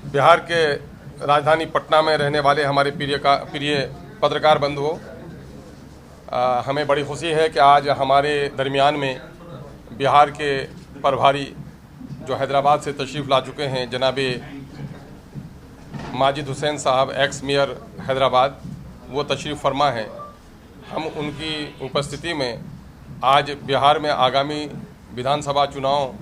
बिहार के राजधानी पटना में रहने वाले हमारे प्रिय पत्रकार बंधुओं, हमें बड़ी खुशी है कि आज हमारे दरमियान में बिहार के प्रभारी जो हैदराबाद से तशरीफ़ ला चुके हैं, जनाब माजिद हुसैन साहब, एक्स मेयर हैदराबाद, वो तशरीफ़ फरमा हैं। हम उनकी उपस्थिति में आज बिहार में आगामी विधानसभा चुनाव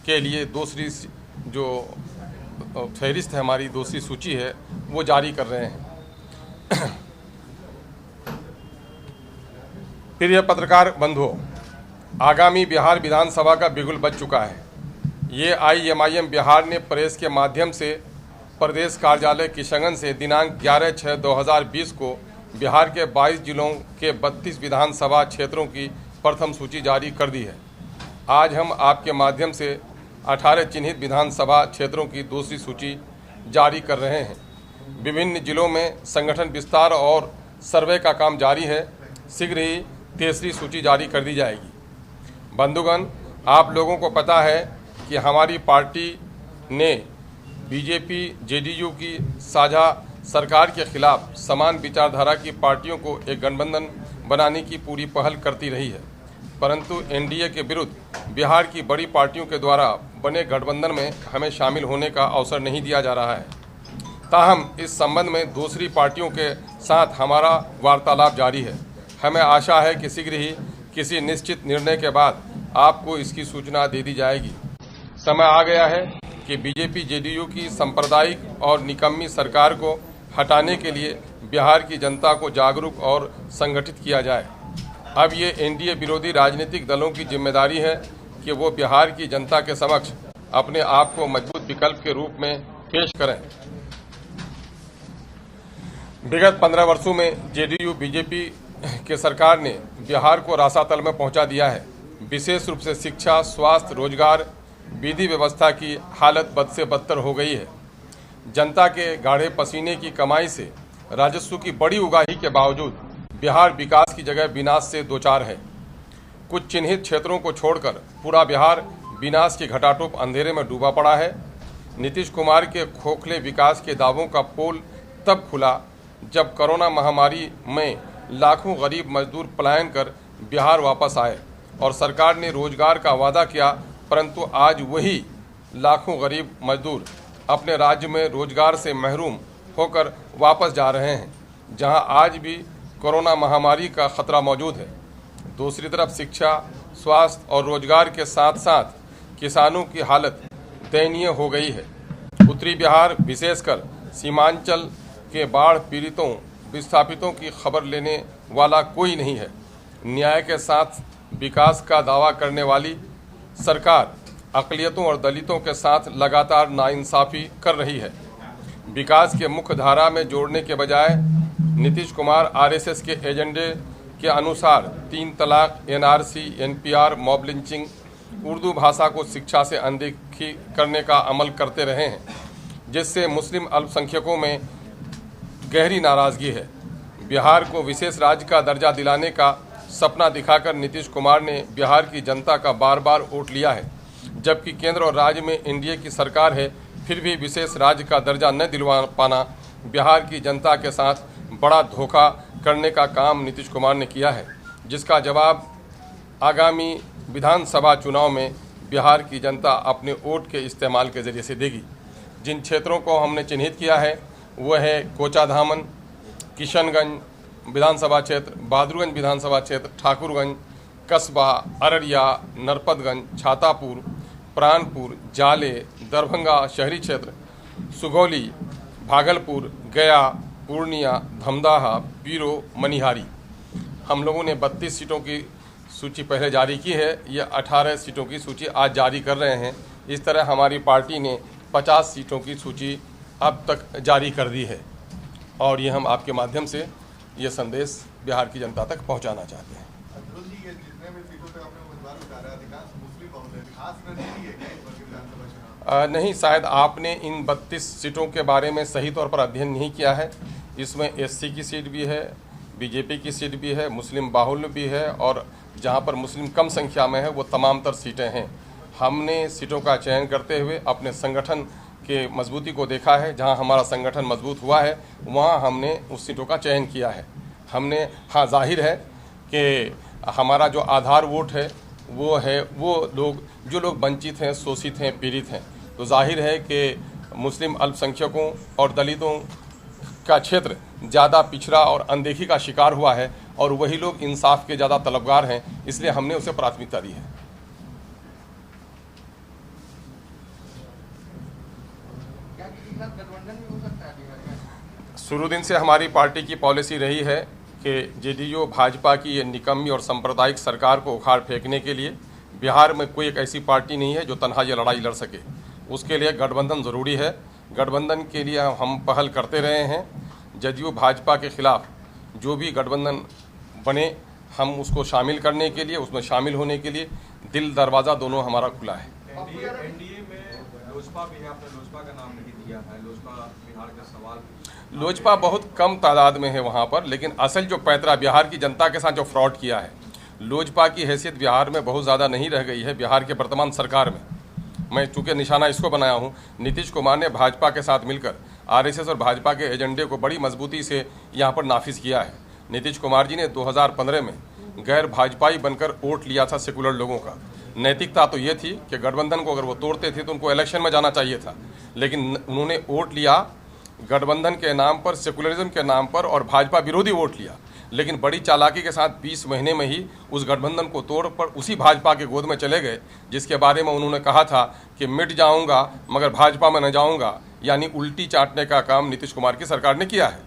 के लिए दूसरी जो फहरिस्त है, हमारी दूसरी सूची है, वो जारी कर रहे हैं। प्रिय पत्रकार बंधुओं, आगामी बिहार विधानसभा का बिगुल बज चुका है। ये IMIM बिहार ने प्रेस के माध्यम से प्रदेश कार्यालय किशनगंज से दिनांक 11/6/2020 को बिहार के 22 जिलों के 32 विधानसभा क्षेत्रों की प्रथम सूची जारी कर दी है। आज हम आपके माध्यम से 18 चिन्हित विधानसभा क्षेत्रों की दूसरी सूची जारी कर रहे हैं। विभिन्न जिलों में संगठन विस्तार और सर्वे का काम जारी है। शीघ्र ही तीसरी सूची जारी कर दी जाएगी। बंधुगण, आप लोगों को पता है कि हमारी पार्टी ने BJP JDU की साझा सरकार के खिलाफ समान विचारधारा की पार्टियों को एक गठबंधन बनाने की पूरी पहल करती रही है, परंतु NDA के विरुद्ध बिहार की बड़ी पार्टियों के द्वारा बने गठबंधन में हमें शामिल होने का अवसर नहीं दिया जा रहा है। ताहम इस संबंध में दूसरी पार्टियों के साथ हमारा वार्तालाप जारी है। हमें आशा है कि शीघ्र ही किसी निश्चित निर्णय के बाद आपको इसकी सूचना दे दी जाएगी। समय आ गया है कि BJP JDU की सांप्रदायिक और निकम्मी सरकार को हटाने के लिए बिहार की जनता को जागरूक और संगठित किया जाए। अब ये NDA विरोधी राजनीतिक दलों की जिम्मेदारी है कि वो बिहार की जनता के समक्ष अपने आप को मजबूत विकल्प के रूप में पेश करें। विगत 15 वर्षों में JDU BJP के सरकार ने बिहार को रसातल में पहुंचा दिया है। विशेष रूप से शिक्षा, स्वास्थ्य, रोजगार, विधि व्यवस्था की हालत बद से बदतर हो गई है। जनता के गाढ़े पसीने की कमाई से राजस्व की बड़ी उगाही के बावजूद बिहार विकास की जगह विनाश से दो चार है। कुछ चिन्हित क्षेत्रों को छोड़कर पूरा बिहार विनाश के घटाटोप अंधेरे में डूबा पड़ा है। नीतीश कुमार के खोखले विकास के दावों का पोल तब खुला जब कोरोना महामारी में लाखों गरीब मजदूर पलायन कर बिहार वापस आए और सरकार ने रोजगार का वादा किया, परंतु आज वही लाखों गरीब मजदूर अपने राज्य में रोजगार से महरूम होकर वापस जा रहे हैं, जहां आज भी कोरोना महामारी का खतरा मौजूद है। दूसरी तरफ शिक्षा, स्वास्थ्य और रोजगार के साथ साथ किसानों की हालत दयनीय हो गई है। उत्तरी बिहार, विशेषकर सीमांचल के बाढ़ पीड़ितों, विस्थापितों की खबर लेने वाला कोई नहीं है। न्याय के साथ विकास का दावा करने वाली सरकार अक़लियतों और दलितों के साथ लगातार नाइंसाफ़ी कर रही है। विकास के मुख्य धारा में जोड़ने के बजाय नीतीश कुमार RSS के एजेंडे के अनुसार 3 तलाक, NRC, NPR, mob lynching, Urdu भाषा को शिक्षा से अनदेखी करने का अमल करते रहे हैं, जिससे मुस्लिम अल्पसंख्यकों में गहरी नाराज़गी है। बिहार को विशेष राज्य का दर्जा दिलाने का सपना दिखाकर नीतीश कुमार ने बिहार की जनता का बार बार वोट लिया है, जबकि केंद्र और राज्य में NDA की सरकार है। फिर भी विशेष राज्य का दर्जा न दिलवा पाना बिहार की जनता के साथ बड़ा धोखा करने का काम नीतीश कुमार ने किया है, जिसका जवाब आगामी विधानसभा चुनाव में बिहार की जनता अपने वोट के इस्तेमाल के ज़रिए से देगी। जिन क्षेत्रों को हमने चिन्हित किया है वो है कोचाधामन, किशनगंज विधानसभा क्षेत्र, बहादुरगंज विधानसभा क्षेत्र, ठाकुरगंज, कस्बा, अररिया, नरपतगंज, छातापुर, प्राणपुर, जाले, दरभंगा शहरी क्षेत्र, सुगौली, भागलपुर, गया, पूर्णिया, धमदाहा, पीरो, मनिहारी। हम लोगों ने 32 सीटों की सूची पहले जारी की है। ये 18 सीटों की सूची आज जारी कर रहे हैं। इस तरह हमारी पार्टी ने 50 सीटों की सूची अब तक जारी कर दी है और ये हम आपके माध्यम से ये संदेश बिहार की जनता तक पहुंचाना चाहते हैं। नहीं, शायद आपने इन 32 सीटों के बारे में सही तौर पर अध्ययन नहीं किया है। इसमें SC की सीट भी है, BJP की सीट भी है, मुस्लिम बाहुल्य भी है और जहां पर मुस्लिम कम संख्या में है वो तमाम तर सीटें हैं। हमने सीटों का चयन करते हुए अपने संगठन के मजबूती को देखा है, जहां हमारा संगठन मजबूत हुआ है वहां हमने उस सीटों का चयन किया है। हमने हाँ, जाहिर है कि हमारा जो आधार वोट है वो लोग जो लोग वंचित हैं, शोषित हैं, पीड़ित हैं, तो जाहिर है कि मुस्लिम अल्पसंख्यकों और दलितों का क्षेत्र ज़्यादा पिछड़ा और अनदेखी का शिकार हुआ है और वही लोग इंसाफ के ज़्यादा तलबगार हैं, इसलिए हमने उसे प्राथमिकता दी है। शुरू दिन से हमारी पार्टी की पॉलिसी रही है कि जेडीयू भाजपा की ये निकम्मी और सांप्रदायिक सरकार को उखाड़ फेंकने के लिए बिहार में कोई एक ऐसी पार्टी नहीं है जो तन्हा ये लड़ाई लड़ सके। उसके लिए गठबंधन ज़रूरी है। गठबंधन के लिए हम पहल करते रहे हैं। जेडीयू भाजपा के खिलाफ जो भी गठबंधन बने, हम उसको शामिल करने के लिए, उसमें शामिल होने के लिए दिल दरवाज़ा दोनों हमारा खुला है। एनडीए में लोजपा भी है, आपने लोजपा का नाम नहीं दिया है। लोजपा बिहार का सवाल, लोजपा बहुत कम तादाद में है वहाँ पर, लेकिन असल जो पैतरा बिहार की जनता के साथ जो फ्रॉड किया है, लोजपा की हैसियत बिहार में बहुत ज़्यादा नहीं रह गई है। बिहार के वर्तमान सरकार में मैं चूँकि निशाना इसको बनाया हूँ, नीतीश कुमार ने भाजपा के साथ मिलकर आरएसएस और भाजपा के एजेंडे को बड़ी मजबूती से यहाँ पर नाफिज किया है। नीतीश कुमार जी ने 2015 में गैर भाजपाई बनकर वोट लिया था सेकुलर लोगों का। नैतिकता तो ये थी कि गठबंधन को अगर वो तोड़ते थे तो उनको इलेक्शन में जाना चाहिए था, लेकिन उन्होंने वोट लिया गठबंधन के नाम पर, सेकुलरिज्म के नाम पर, और भाजपा विरोधी वोट लिया। लेकिन बड़ी चालाकी के साथ 20 महीने में ही उस गठबंधन को तोड़ पर उसी भाजपा के गोद में चले गए, जिसके बारे में उन्होंने कहा था कि मिट जाऊंगा मगर भाजपा में न जाऊंगा, यानी उल्टी चाटने का काम नीतीश कुमार की सरकार ने किया है।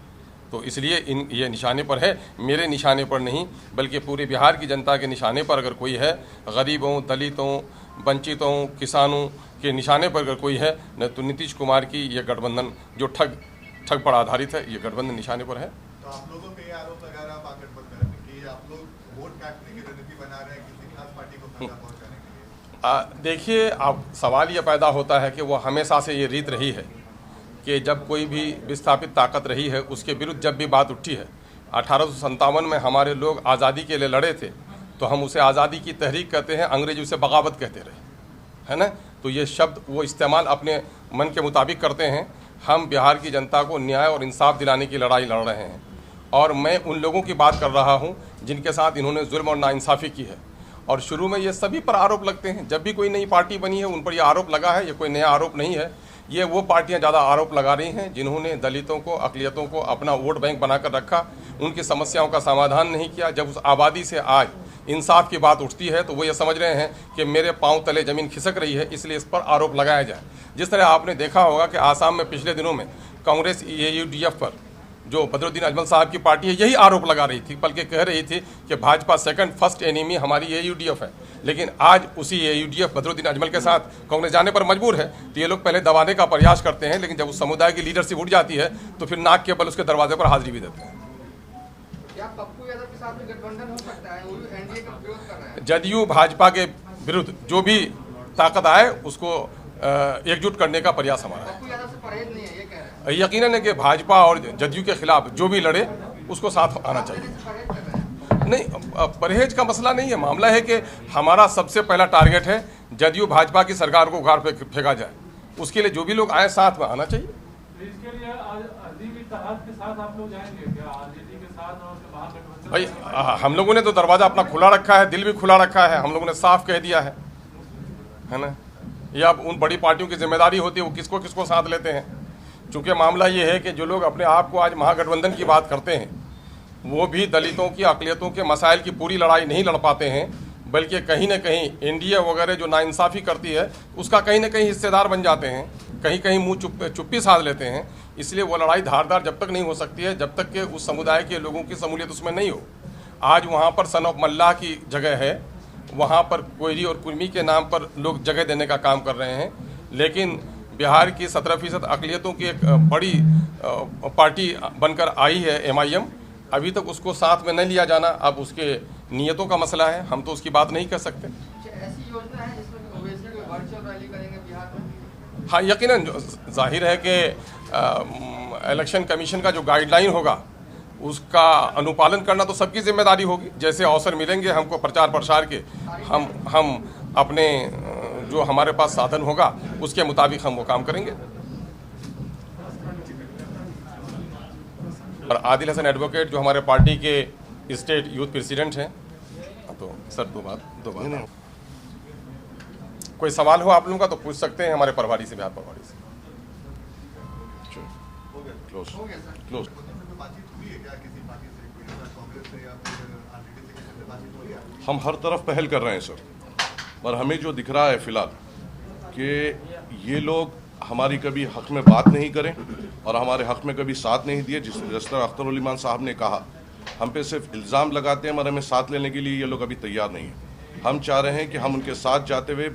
तो इसलिए ये निशाने पर है, मेरे निशाने पर नहीं, बल्कि पूरे बिहार की जनता के निशाने पर अगर कोई है, गरीबों, दलितों, वंचितों, किसानों के निशाने पर अगर कोई है न, तो नीतीश कुमार की ये गठबंधन जो ठग पर आधारित है, ये गठबंधन निशाने पर है। तो आप लोगों पे आरोप लगा रहा महागठबंधन कि आप लोग वोट काटने की रणनीति बना रहे हैं किसी खास पार्टी को फायदा पहुंचाने के लिए। देखिए, अब सवाल ये पैदा होता है कि वो हमेशा से ये रीत रही है कि जब कोई भी विस्थापित ताकत रही है उसके विरुद्ध जब भी बात उठी है, 1857 में हमारे लोग आज़ादी के लिए लड़े थे तो हम उसे आज़ादी की तहरीक कहते हैं, अंग्रेज उसे बगावत कहते रहे, है ना। तो ये शब्द वो इस्तेमाल अपने मन के मुताबिक करते हैं। हम बिहार की जनता को न्याय और इंसाफ दिलाने की लड़ाई लड़ रहे हैं और मैं उन लोगों की बात कर रहा हूँ जिनके साथ इन्होंने जुल्म और नाइंसाफ़ी की है। और शुरू में ये सभी पर आरोप लगते हैं, जब भी कोई नई पार्टी बनी है उन पर यह आरोप लगा है। ये कोई नया आरोप नहीं है, ये वो पार्टियां ज़्यादा आरोप लगा रही हैं जिन्होंने दलितों को, अक़लियतों को अपना वोट बैंक बनाकर रखा, उनकी समस्याओं का समाधान नहीं किया। जब उस आबादी से आज इंसाफ की बात उठती है तो वो ये समझ रहे हैं कि मेरे पांव तले ज़मीन खिसक रही है, इसलिए इस पर आरोप लगाया जाए। जिस तरह आपने देखा होगा कि आसाम में पिछले दिनों में कांग्रेस AUDF पर जो बदरुद्दीन अजमल साहब की पार्टी है यही आरोप लगा रही थी, बल्कि कह रही थी कि भाजपा फर्स्ट एनिमी हमारी AUDF है। लेकिन आज उसी AUDF बदरुद्दीन अजमल के साथ कांग्रेस जाने पर मजबूर है। तो ये लोग पहले दबाने का प्रयास करते हैं, लेकिन जब उस समुदाय की लीडरशिप उठ जाती है तो फिर नाक के बल उसके दरवाजे पर हाजिरी भी देते हैं। क्या पप्पू यादव के साथ भी गठबंधन हो सकता है? वो भी एनडीए का विरोध कर रहे हैं। जदयू भाजपा के विरुद्ध जो भी ताकत आए उसको एकजुट करने का प्रयास हमारा है। पप्पू यादव से परहेज नहीं है, ये कह रहे हैं। यकीनन है कि भाजपा और जदयू के खिलाफ जो भी लड़े उसको साथ आना चाहिए। परहेज कर रहे हैं। नहीं, परहेज का मसला नहीं है। मामला है कि हमारा सबसे पहला टारगेट है जदयू भाजपा की सरकार को उखाड़ फेंका जाए। उसके लिए जो भी लोग आए साथ में आना चाहिए। इसके लिए आरजेडी के साथ आप लोग जाएंगे क्या? आरजेडी के साथ और महागठबंधन? भाई हम लोगों ने तो दरवाज़ा अपना खुला रखा है, दिल भी खुला रखा है। हम लोगों ने साफ कह दिया है ना। ये अब उन बड़ी पार्टियों की जिम्मेदारी होती है वो किसको किसको साथ लेते हैं। चूँकि मामला ये है कि जो लोग अपने आप को आज महागठबंधन की बात करते हैं वो भी दलितों की, अक़लियतों के मसाइल की पूरी लड़ाई नहीं लड़ पाते हैं, बल्कि कहीं ना कहीं एनडीए वगैरह जो नाइंसाफ़ी करती है उसका कहीं ना कहीं हिस्सेदार बन जाते हैं, कहीं कहीं मुँह चुप्पी साध लेते हैं। इसलिए वो लड़ाई धारदार जब तक नहीं हो सकती है जब तक कि उस समुदाय के लोगों की शमूलियत उसमें नहीं हो। आज वहाँ पर सन ऑफ मल्लाह की जगह है, वहाँ पर कोयरी और कुर्मी के नाम पर लोग जगह देने का काम कर रहे हैं, लेकिन बिहार की 17% अक़लियतों की एक बड़ी पार्टी बनकर आई है MIM, अभी तक उसको साथ में नहीं लिया जाना अब उसके नीयतों का मसला है, हम तो उसकी बात नहीं कर सकते। ऐसी योजना है जिसमें ओवैसी कोई वर्चुअल रैली करेंगे बिहार में? हाँ, यकीनन जाहिर है कि इलेक्शन कमीशन का जो गाइडलाइन होगा उसका अनुपालन करना तो सबकी जिम्मेदारी होगी। जैसे अवसर मिलेंगे हमको प्रचार प्रसार के, हम अपने जो हमारे पास साधन होगा उसके मुताबिक हम वो काम करेंगे। और आदिल हसन एडवोकेट जो हमारे पार्टी के स्टेट यूथ प्रेसिडेंट हैं। तो सर दो बात कोई सवाल हो आप लोगों का तो पूछ सकते हैं हमारे प्रभारी से, बिहार प्रभारी से। क्लोज बातचीत हुई है क्या किसी पार्टी से, कोई कांग्रेस से या फिर आरजेडी से किसी से बातचीत हुई है? हम हर तरफ पहल कर रहे हैं सर, पर हमें जो दिख रहा है फिलहाल कि ये लोग हमारी कभी हक में बात नहीं करें और हमारे हक में कभी साथ नहीं दिए। जिस तरह अख्तर उल ईमान साहब ने कहा, हम पे सिर्फ इल्ज़ाम लगाते हैं मगर हमें साथ लेने के लिए ये लोग अभी तैयार नहीं हैं। हम चाह रहे हैं कि हम उनके साथ जाते हुए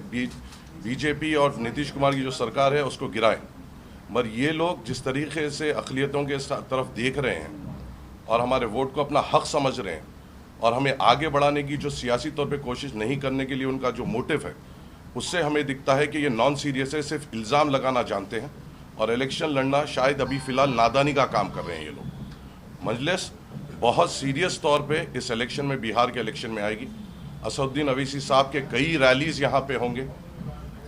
बीजेपी और नीतीश कुमार की जो सरकार है उसको गिराएं, मगर ये लोग जिस तरीके से अक़लियतों के तरफ देख रहे हैं और हमारे वोट को अपना हक समझ रहे हैं और हमें आगे बढ़ाने की जो सियासी तौर पे कोशिश नहीं करने के लिए उनका जो मोटिव है, उससे हमें दिखता है कि ये नॉन सीरियस है, सिर्फ इल्ज़ाम लगाना जानते हैं और इलेक्शन लड़ना शायद अभी फ़िलहाल नादानी का काम कर रहे हैं ये लोग। मजलिस बहुत सीरियस तौर पे इस इलेक्शन में, बिहार के इलेक्शन में आएगी। असदुद्दीन अवैसी साहब के कई रैलीज़ यहाँ पे होंगे।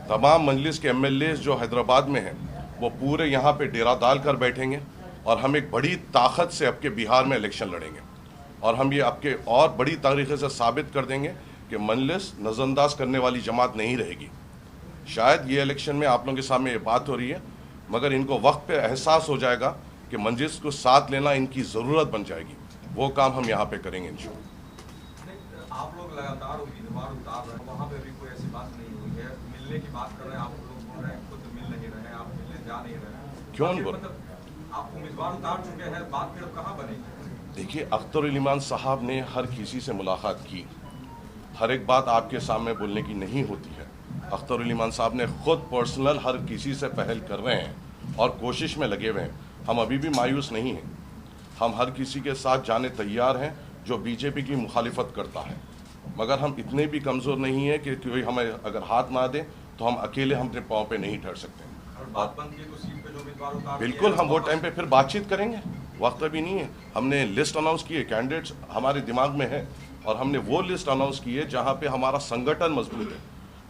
तमाम मजलिस के MLAs जो हैदराबाद में हैं वो पूरे यहाँ पे डेरा डाल कर बैठेंगे और हम एक बड़ी ताकत से आपके बिहार में इलेक्शन लड़ेंगे और हम ये आपके और बड़ी तरीके से साबित कर देंगे कि मजलिस नज़रअंदाज करने वाली जमात नहीं रहेगी। शायद ये इलेक्शन में आप लोगों के सामने ये बात हो रही है, मगर इनको वक्त पे एहसास हो जाएगा कि मजलिस को साथ लेना इनकी ज़रूरत बन जाएगी। वो काम हम यहाँ पे करेंगे इंशाअल्लाह। आप लोग लगातार उम्मीदवार उतार रहे हैं, वहाँ पे भी कोई ऐसी बात नहीं हुई है। मिलने की बात कर रहे हैं, आप लोग बोल रहे हैं खुद मिल नहीं रहे हैं, आप मिलने जा नहीं रहे हैं। क्यों नहीं बोल? मतलब आप उम्मीदवार उतार चुके हैं, बात फिर अब कहाँ बनेगी? देखिए, अख्तर उल ईमान साहब ने हर किसी से मुलाकात की, हर एक बात आपके सामने बोलने की नहीं होती है। अख्तर उल ईमान साहब ने खुद पर्सनल हर किसी से पहल कर रहे हैं और कोशिश में लगे हुए हैं। हम अभी भी मायूस नहीं हैं, हम हर किसी के साथ जाने तैयार हैं जो बीजेपी की मुखालिफत करता है, मगर हम इतने भी कमज़ोर नहीं हैं कि कोई हमें अगर हाथ ना दे तो हम अकेले हम अपने पाँव पे नहीं ठहर सकते। बात बंद की तो सीट पे जो उम्मीदवार उतार बिल्कुल, हम वो टाइम पे फिर बातचीत करेंगे, वक्त अभी नहीं है। हमने लिस्ट अनाउंस की है, कैंडिडेट्स हमारे दिमाग में है और हमने वो लिस्ट अनाउंस की है जहाँ पे हमारा संगठन मजबूत है।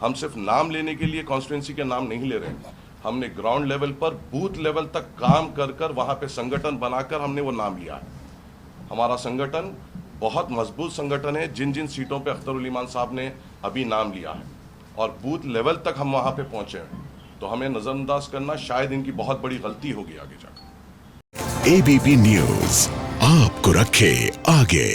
हम सिर्फ नाम लेने के लिए कॉन्स्टिट्यूंसी के नाम नहीं ले रहे हैं, हमने ग्राउंड लेवल पर बूथ लेवल तक काम कर कर वहाँ पे संगठन बनाकर हमने वो नाम लिया है। हमारा संगठन बहुत मजबूत संगठन है। जिन जिन सीटों पे अख्तर उल ईमान साहब ने अभी नाम लिया है और बूथ लेवल तक हम वहाँ पे पहुँचे हैं, तो हमें नज़रअंदाज करना शायद इनकी बहुत बड़ी गलती होगी आगे जाकर। ABP न्यूज़ आपको रखे आगे।